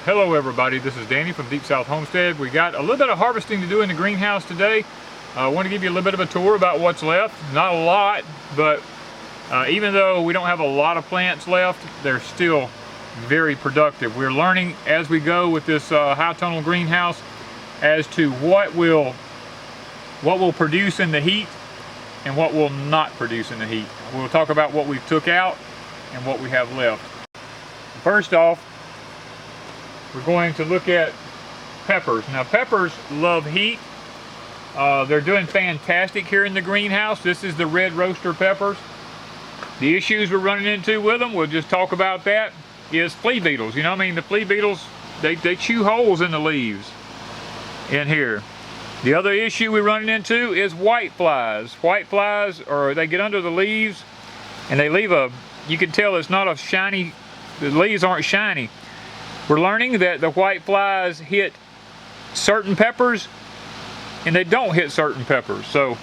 Hello everybody, this is Danny from Deep South Homestead. We got a little bit of harvesting to do in the greenhouse today. I want to give you a little bit of a tour about what's left. Not a lot, but even though we don't have a lot of plants left, they're still very productive. We're learning as we go with this high tunnel greenhouse as to what will produce in the heat and what will not produce in the heat. We'll talk about what we've took out and what we have left. First off, we're going to look at peppers. Now peppers love heat. They're doing fantastic here in the greenhouse. This is the red roaster peppers. The issues we're running into with them, we'll just talk about that, is flea beetles. You know what I mean? The flea beetles, they chew holes in the leaves in here. The other issue we're running into is white flies. White flies, or they get under the leaves and they leave a, you can tell it's not a shiny, the leaves aren't shiny. We're learning that the white flies hit certain peppers and they don't hit certain peppers. So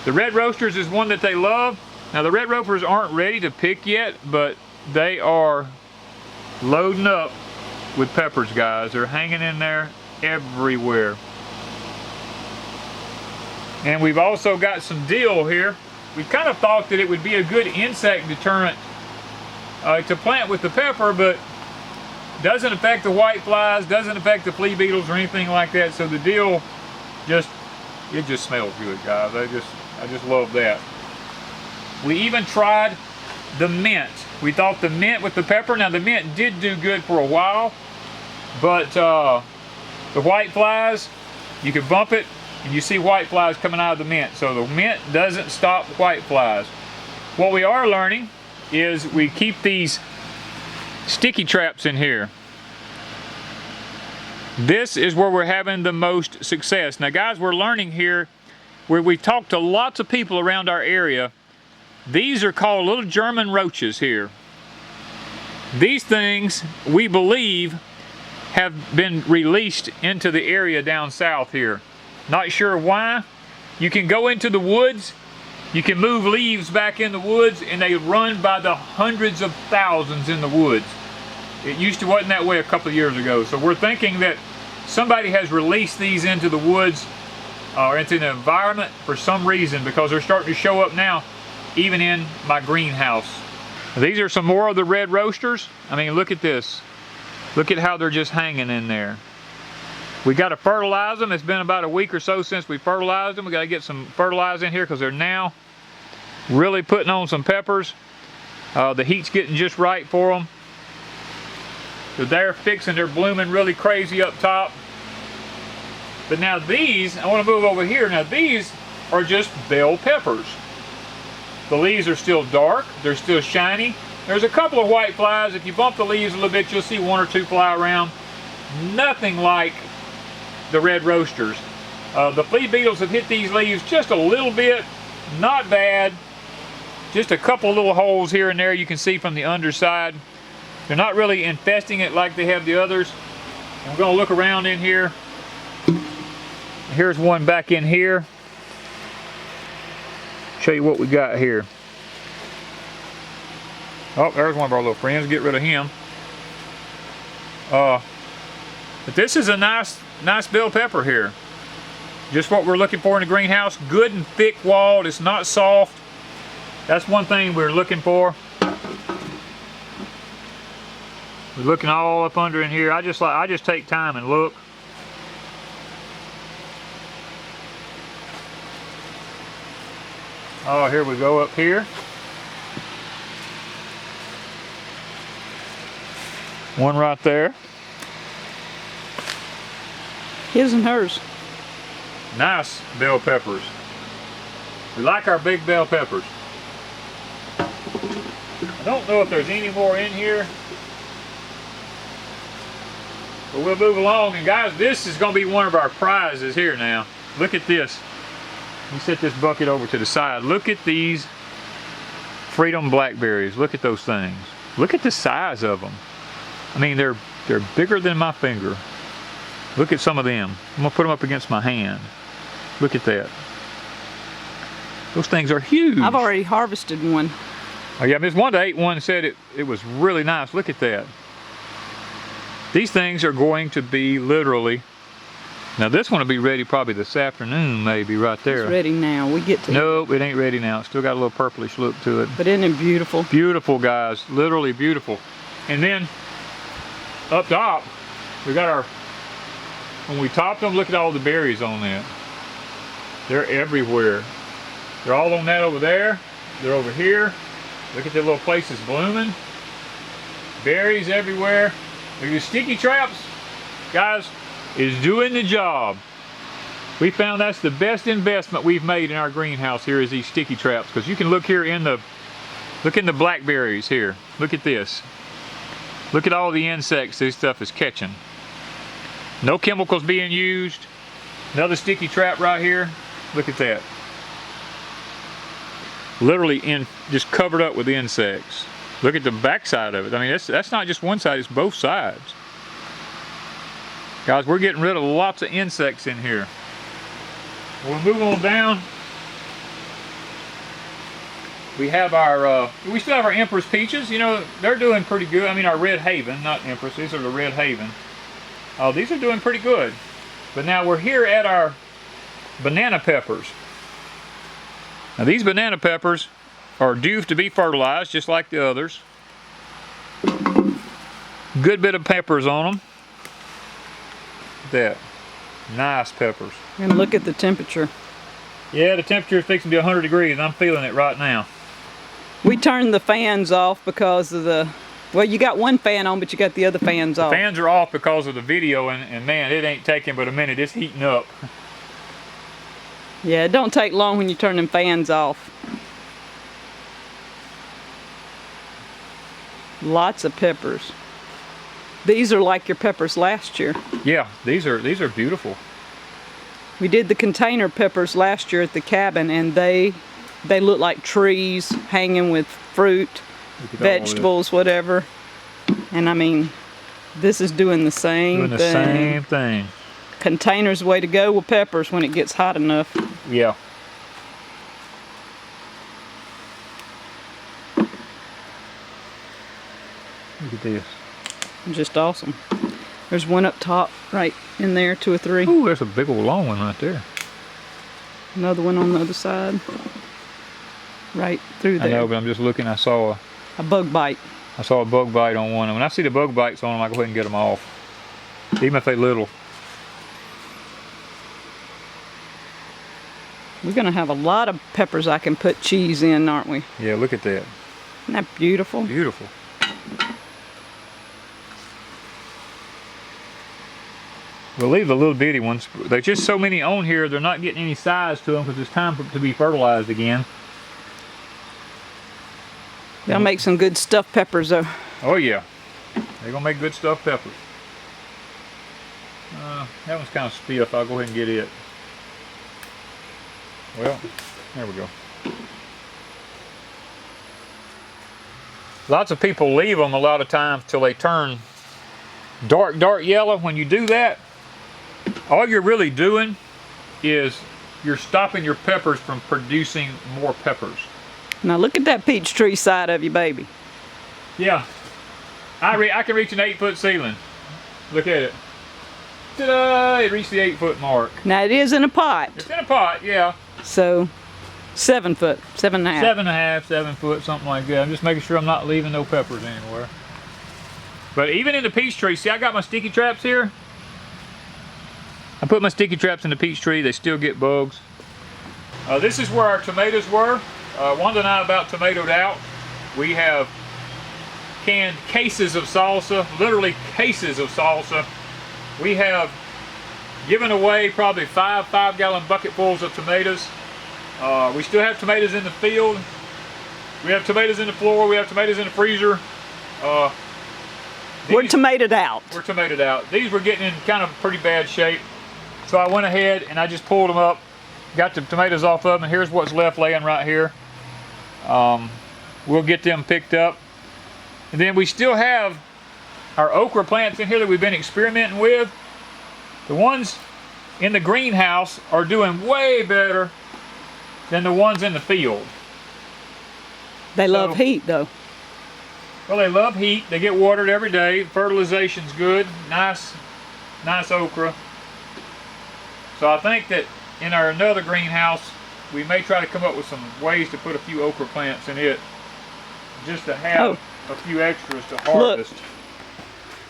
the red roasters is one that they love. Now the red roasters aren't ready to pick yet, but they are loading up with peppers, guys. They're hanging in there everywhere. And we've also got some dill here. We kind of thought that it would be a good insect deterrent to plant with the pepper, but doesn't affect the white flies, doesn't affect the flea beetles or anything like that. So the dill just smells good, guys. I just love that. We even tried the mint. We thought the mint with the pepper. Now the mint did do good for a while, but the white flies, you can bump it and you see white flies coming out of the mint. So the mint doesn't stop white flies. What we are learning is we keep these sticky traps in here. This is where we're having the most success. Now guys, we're learning here where we've talked to lots of people around our area. These are called little German roaches here. These things, we believe, have been released into the area down south here. Not sure why. You can go into the woods, you can move leaves back in the woods, and they run by the hundreds of thousands in the woods. It used to wasn't that way a couple of years ago. So we're thinking that somebody has released these into the woods or into the environment for some reason, because they're starting to show up now even in my greenhouse. These are some more of the red roasters. I mean, look at this. Look at how they're just hanging in there. We got to fertilize them. It's been about a week or so since we fertilized them. We got to get some fertilizer in here because they're now really putting on some peppers. The heat's getting just right for them. So they're fixing, they're blooming really crazy up top. But now these, I want to move over here. Now these are just bell peppers. The leaves are still dark, they're still shiny. There's a couple of white flies. If you bump the leaves a little bit, you'll see one or two fly around. Nothing like the red roasters. The flea beetles have hit these leaves just a little bit, not bad. Just a couple little holes here and there you can see from the underside. They're not really infesting it like they have the others. And we're going to look around in here. Here's one back in here. Show you what we got here. Oh, there's one of our little friends. Get rid of him. But this is a nice bell pepper here. Just what we're looking for in the greenhouse. Good and thick walled. It's not soft. That's one thing we're looking for. We're looking all up under in here. I just take time and look. Oh, here we go up here. One right there. His and hers. Nice bell peppers. We like our big bell peppers. I don't know if there's any more in here, but we'll move along. And guys, this is going to be one of our prizes here now. Look at this. Let me set this bucket over to the side. Look at these Freedom blackberries. Look at those things. Look at the size of them. I mean, they're bigger than my finger. Look at some of them. I'm going to put them up against my hand. Look at that. Those things are huge. I've already harvested one. Oh yeah, Miss Wanda ate one and said it was really nice. Look at that. These things are going to be literally, now this one will be ready probably this afternoon, maybe right there. It's ready now. We get to. Nope, it ain't ready now. It's still got a little purplish look to it. But isn't it beautiful? Beautiful, guys. Literally beautiful. And then up top, we got our, when we top them, look at all the berries on that. They're everywhere. They're all on that over there. They're over here. Look at the little places blooming. Berries everywhere. Look at the sticky traps. Guys, is doing the job. We found that's the best investment we've made in our greenhouse here is these sticky traps. Because you can look here in the, look in the blackberries here. Look at this. Look at all the insects this stuff is catching. No chemicals being used. Another sticky trap right here. Look at that. Literally just covered up with insects. Look at the back side of it. I mean, that's not just one side, it's both sides. Guys, we're getting rid of lots of insects in here. We'll move on down. We have our, we still have our Empress peaches. You know, they're doing pretty good. I mean, our Red Haven, not Empress, these are the Red Haven. These are doing pretty good. But now we're here at our banana peppers. Now these banana peppers are due to be fertilized just like the others. Good bit of peppers on them. That. Nice peppers. And look at the temperature. Yeah, the temperature is fixing to be 100 degrees. I'm feeling it right now. We turned the fans off because of the, well, you got one fan on, but you got the other fans off. The fans are off because of the video, and man, it ain't taking but a minute. It's heating up. Yeah, it don't take long when you turn them fans off. Lots of peppers. These are like your peppers last year. Yeah, these are beautiful. We did the container peppers last year at the cabin, and they look like trees hanging with fruit, vegetables, whatever. And I mean, this is doing the same thing. Doing the same thing. Container's the way to go with peppers when it gets hot enough. Yeah. Look at this. Just awesome. There's one up top, right in there, 2 or 3. Ooh, there's a big old long one right there. Another one on the other side. Right through there. I know, but I'm just looking. I saw a bug bite. I saw a bug bite on one. And when I see the bug bites on them, I go ahead and get them off. Even if they're little. We're going to have a lot of peppers I can put cheese in, aren't we? Yeah, look at that. Isn't that beautiful? Beautiful. We'll leave the little bitty ones. There's just so many on here, they're not getting any size to them because it's time to be fertilized again. They'll make some good stuffed peppers though. Oh yeah. They're going to make good stuffed peppers. That one's kind of stiff. I'll go ahead and get it. Well, there we go. Lots of people leave them a lot of times till they turn dark yellow. When you do that, all you're really doing is you're stopping your peppers from producing more peppers. Now look at that peach tree side of you, baby. Yeah, I can reach an 8-foot ceiling. Look at it. Ta-da! It reached the 8-foot mark. Now it is in a pot. It's in a pot, yeah. So 7 foot, 7.5. 7.5, 7 foot, something like that. I'm just making sure I'm not leaving no peppers anywhere. But even in the peach tree, see I got my sticky traps here. I put my sticky traps in the peach tree, they still get bugs. This is where our tomatoes were. Wanda and I about tomatoed out. We have canned cases of salsa, literally cases of salsa. We have given away probably 5 5-gallon bucketfuls of tomatoes. We still have tomatoes in the field. We have tomatoes in the floor. We have tomatoes in the freezer. We're tomatoed out. We're tomatoed out. These were getting in kind of pretty bad shape. So I went ahead and I just pulled them up, got the tomatoes off of them, and here's what's left laying right here. We'll get them picked up. And then we still have our okra plants in here that we've been experimenting with. The ones in the greenhouse are doing way better than the ones in the field. They love heat though. Well, they love heat. They get watered every day. Fertilization's good. Nice okra. So I think that in our another greenhouse, we may try to come up with some ways to put a few okra plants in it, just to have a few extras to harvest. Look,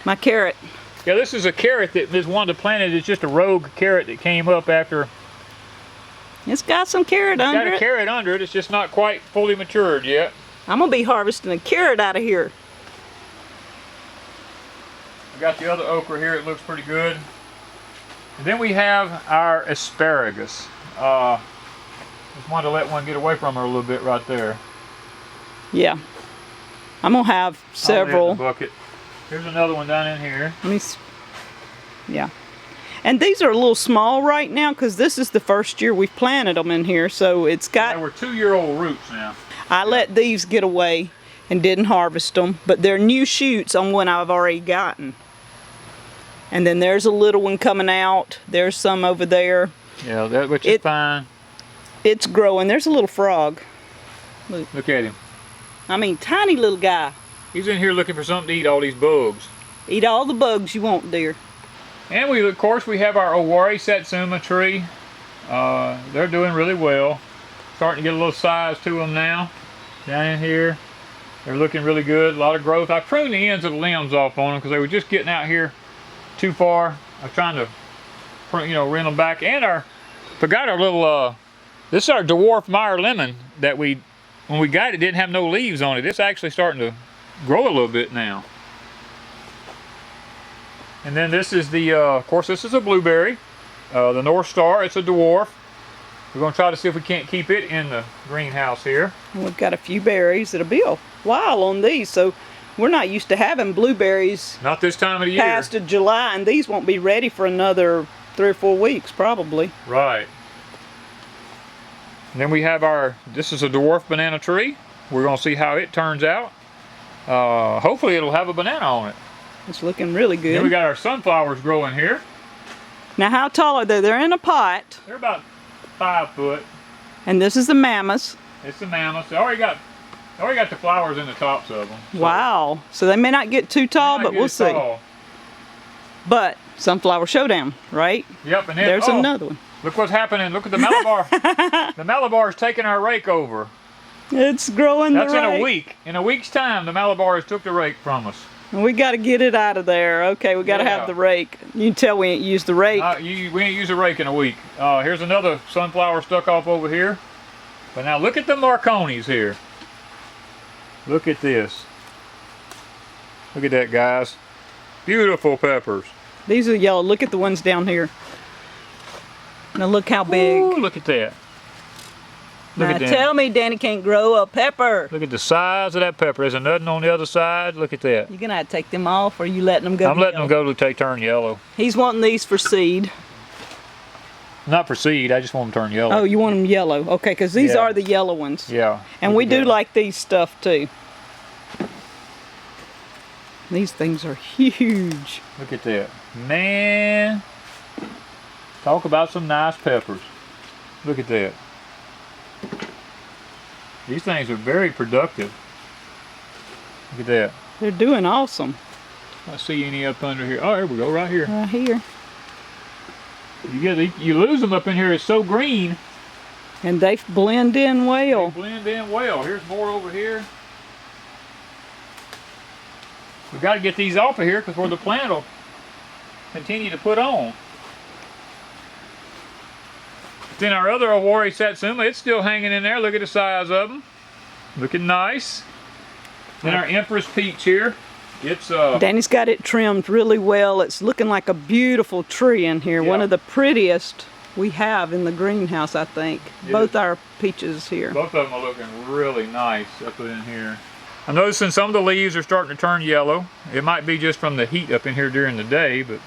my carrot. Yeah, this is a carrot that Ms. Wanda planted. It's just a rogue carrot that came up after. It's got some carrot under it. It's got a carrot under it. It's just not quite fully matured yet. I'm gonna be harvesting a carrot out of here. I got the other okra here. It looks pretty good. And then we have our asparagus. Just wanted to let one get away from her a little bit right there. Yeah. I'm gonna have several. In the bucket. Here's another one down in here. Yeah. And these are a little small right now because this is the first year we've planted them in here, so it's got. They were 2-year-old roots now. I let these get away and didn't harvest them, but they're new shoots on one I've already gotten. And then there's a little one coming out. There's some over there. Yeah, which is fine. It's growing. There's a little frog. Look at him. I mean, tiny little guy. He's in here looking for something to eat all these bugs. Eat all the bugs you want, dear. And of course, we have our Owari Satsuma tree. They're doing really well. Starting to get a little size to them now. Down in here, they're looking really good. A lot of growth. I pruned the ends of the limbs off on them because they were just getting out here too far. I was trying to, rent them back. And forgot our little. This is our Dwarf Meyer lemon that when we got it, didn't have no leaves on it. It's actually starting to grow a little bit now. And then this is of course, this is a blueberry. The North Star, it's a dwarf. We're going to try to see if we can't keep it in the greenhouse here. And we've got a few berries. It'll be a while on these, so we're not used to having blueberries. Not this time of the year. Past July, and these won't be ready for another 3 or 4 weeks, probably. Right. And then we have this is a dwarf banana tree. We're going to see how it turns out. Hopefully it'll have a banana on it. It's looking really good. Then we got our sunflowers growing here. Now how tall are they? They're in a pot. They're about 5 foot. And this is the mammoths. It's the mammoths. They already got the flowers in the tops of them. So wow. So they may not get too tall, but we'll see. But Sunflower Showdown, right? Yep. And then, there's another one. Look what's happening. Look at the Malabar. The Malabar's taking our rake over. It's growing. That's in a week. In a week's time, the Malabars took the rake from us. And we got to get it out of there. Okay, we got to have the rake. You can tell we ain't used the rake. We ain't used a rake in a week. Here's another sunflower stuck off over here. But now look at the Marconis here. Look at this. Look at that, guys. Beautiful peppers. These are yellow. Look at the ones down here. Now look how big. Ooh, look at that. Look now at that. Tell me Danny can't grow a pepper. Look at the size of that pepper. There's nothing on the other side. Look at that. You're going to have to take them off, or you letting them go? I'm letting them go till they turn yellow. He's wanting these for seed. Not for seed. I just want them to turn yellow. Oh, you want them yellow. Okay, because these are the yellow ones. Yeah. And we do like these stuff too. These things are huge. Look at that. Man. Talk about some nice peppers. Look at that. These things are very productive. Look at that. They're doing awesome. I see any up under here. Oh, here we go, right here. Right here. You lose them up in here. It's so green. And they blend in well. They blend in well. Here's more over here. We've got to get these off of here because where the plant will continue to put on. Then our other Owari Satsuma, it's still hanging in there. Look at the size of them. Looking nice. Then our Empress Peach here. It's Danny's got it trimmed really well. It's looking like a beautiful tree in here. Yeah. One of the prettiest we have in the greenhouse, I think. Yeah. Both our peaches here. Both of them are looking really nice up in here. I'm noticing some of the leaves are starting to turn yellow. It might be just from the heat up in here during the day, but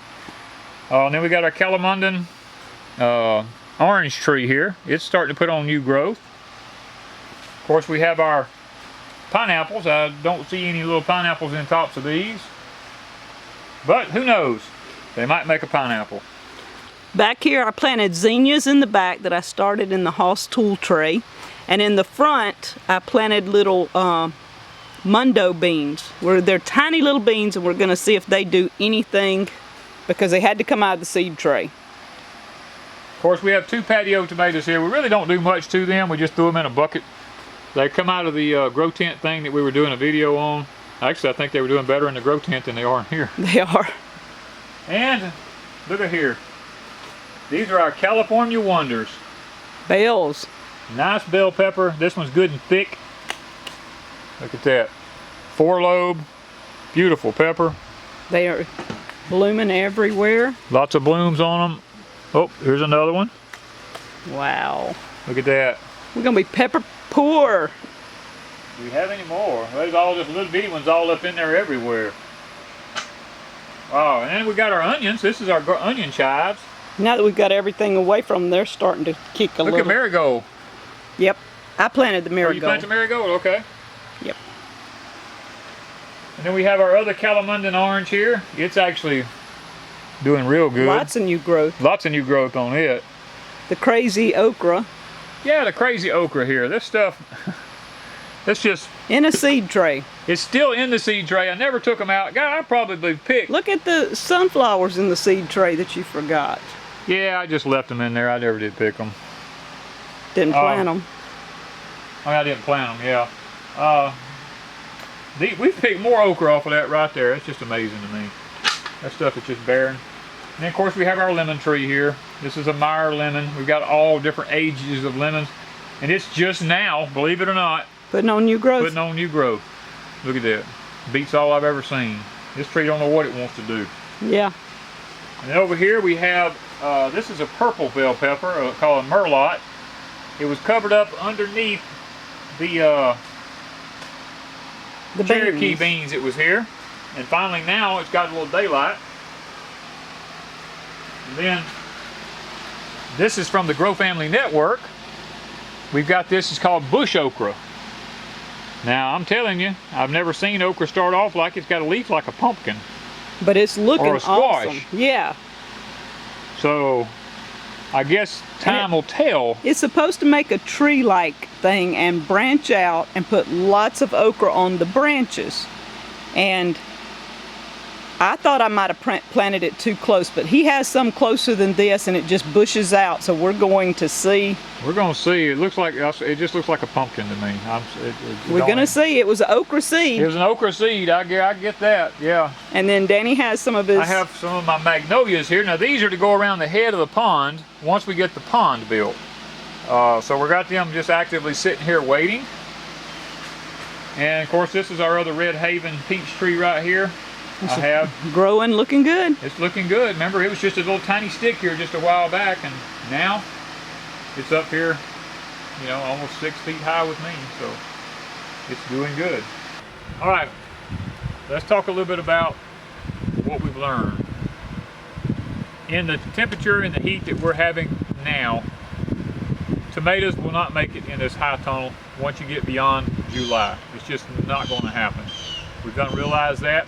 and then we got our Calamundan orange tree here. It's starting to put on new growth. Of course, we have our pineapples. I don't see any little pineapples in the tops of these, but who knows? They might make a pineapple. Back here I planted zinnias in the back that I started in the Haas tool tray, and in the front I planted little Mundo beans. They're tiny little beans, and we're going to see if they do anything because they had to come out of the seed tray. Of course, we have 2 patio tomatoes here. We really don't do much to them. We just threw them in a bucket. They come out of the grow tent thing that we were doing a video on. Actually, I think they were doing better in the grow tent than they are in here. They are. And look at here. These are our California Wonders. Bells. Nice bell pepper. This one's good and thick. Look at that. 4-lobe. Beautiful pepper. They are blooming everywhere. Lots of blooms on them. Oh, here's another one. Wow. Look at that. We're going to be pepper poor. Do we have any more? There's all just little bitty ones all up in there everywhere. Oh, and then we got our onions. This is our onion chives. Now that we've got everything away from them, they're starting to kick a little. Look at marigold. Yep. I planted the marigold. Oh, you planted marigold? Okay. Yep. And then we have our other Calamundan orange here. It's actually doing real good. Lots of new growth. Lots of new growth on it. The crazy okra. Yeah, the crazy okra here. This stuff, it's just... In a seed tray. It's still in the seed tray. I never took them out. God, I probably picked... Look at the sunflowers in the seed tray that you forgot. Yeah, I just left them in there. I never did pick them. Didn't plant them. Oh, I didn't plant them, yeah. We picked more okra off of that right there. It's just amazing to me. That stuff is just barren. And then, of course, we have our lemon tree here. This is a Meyer lemon. We've got all different ages of lemons. And it's just now, believe it or not, putting on new growth. Putting on new growth. Look at that. Beats all I've ever seen. This tree don't know what it wants to do. Yeah. And then over here we have, this is a purple bell pepper called a merlot. It was covered up underneath the Cherokee beans that was here. And finally now it's got a little daylight. And then this is from the Grow Family Network. We've got this, it's called bush okra. Now I'm telling you, I've never seen okra start off like it's got a leaf like a pumpkin. But it's looking or a squash. awesome. Yeah. So I guess time will tell. It's supposed to make a tree-like thing and branch out and put lots of okra on the branches. And I thought I might have planted it too close, but he has some closer than this and it just bushes out. So we're going to see. We're going to see. It looks like, it just looks like a pumpkin to me. We're going to see. It was an okra seed. It was an okra seed. I get that. Yeah. And then Danny has some of his. I have some of my magnolias here. Now these are to go around the head of the pond once we get the pond built. So we got them just actively sitting here waiting. And of course this is our other Red Haven peach tree right here. I have growing, looking good. It's looking good. Remember, it was just a little tiny stick here just a while back, and now it's up here, you know, almost 6 feet high with me. So it's doing good. All right, let's talk a little bit about what we've learned. In the temperature and the heat that we're having now, tomatoes will not make it in this high tunnel once you get beyond July. It's just not going to happen. We've got to realize that.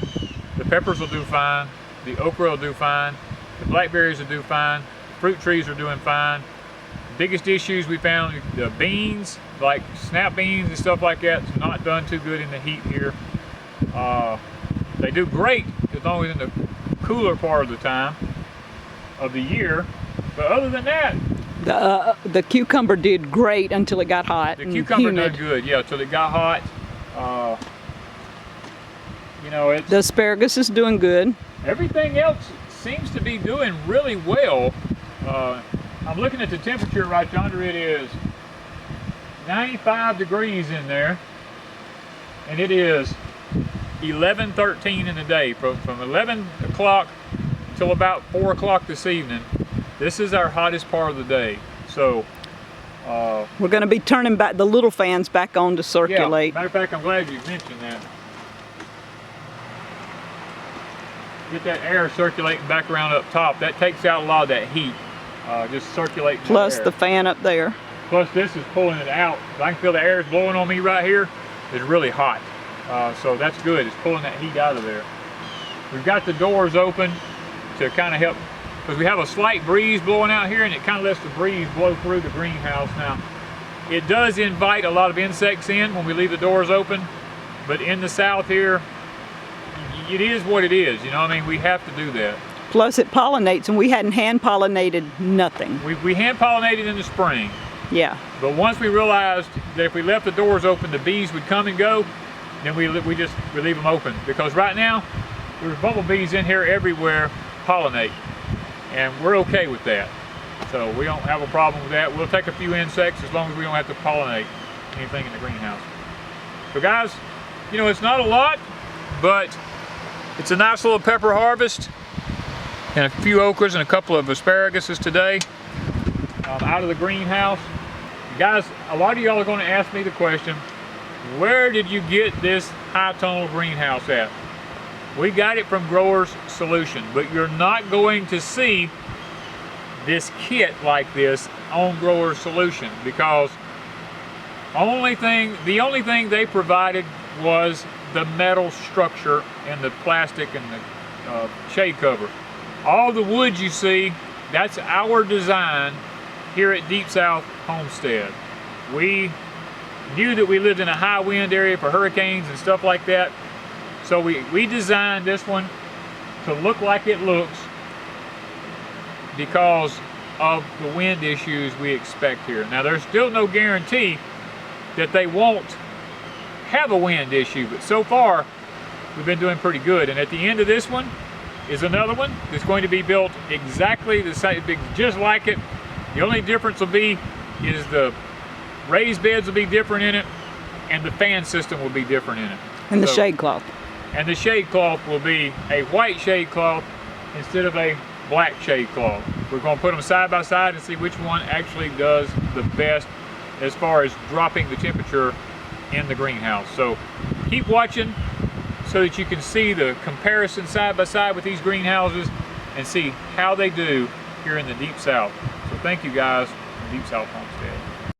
The peppers will do fine, the okra will do fine, the blackberries will do fine, fruit trees are doing fine. The biggest issues we found, the beans, like snap beans and stuff like that, it's not done too good in the heat here. They do great as long as in the cooler part of the time of the year, but other than that, the cucumber did great until it got hot. The cucumber did good, yeah, until it got hot. You know, the asparagus is doing good. Everything else seems to be doing really well. I'm looking at the temperature right yonder. It is 95 degrees in there, and it is 11:13 in the day. From 11 o'clock till about 4 o'clock this evening. This is our hottest part of the day. So we're going to be turning back the little fans back on to circulate. Yeah, matter of fact, I'm glad you mentioned that. Get that air circulating back around up top. That takes out a lot of that heat. Just circulating. Plus the fan up there. Plus this is pulling it out. I can feel the air is blowing on me right here. It's really hot. So that's good. It's pulling that heat out of there. We've got the doors open to kind of help, because we have a slight breeze blowing out here and it kind of lets the breeze blow through the greenhouse. Now, it does invite a lot of insects in when we leave the doors open. But in the South here, it is what it is. You know what I mean? We have to do that. Plus it pollinates, and we hadn't hand pollinated nothing. We hand pollinated in the spring. Yeah. But once we realized that if we left the doors open, the bees would come and go, then we leave them open. Because right now, there's bumblebees in here everywhere pollinate. And we're okay with that. So we don't have a problem with that. We'll take a few insects as long as we don't have to pollinate anything in the greenhouse. So guys, you know, it's not a lot, but it's a nice little pepper harvest. And a few okras and a couple of asparaguses today out of the greenhouse. Guys, a lot of y'all are going to ask me the question, where did you get this high tonal greenhouse at? We got it from Growers Solution, but you're not going to see this kit like this on Growers Solution because the only thing they provided was the metal structure and the plastic and the shade cover. All the wood you see, that's our design here at Deep South Homestead. We knew that we lived in a high wind area for hurricanes and stuff like that. So we designed this one to look like it looks because of the wind issues we expect here. Now there's still no guarantee that they won't have a wind issue, but so far we've been doing pretty good. And at the end of this one is another one that's going to be built exactly the same, just like it. The only difference will be is the raised beds will be different in it, and the fan system will be different in it. And the shade cloth. And the shade cloth will be a white shade cloth instead of a black shade cloth. We're going to put them side by side and see which one actually does the best as far as dropping the temperature in the greenhouse. So keep watching so that you can see the comparison side by side with these greenhouses and see how they do here in the Deep South. So thank you guys from Deep South Homestead.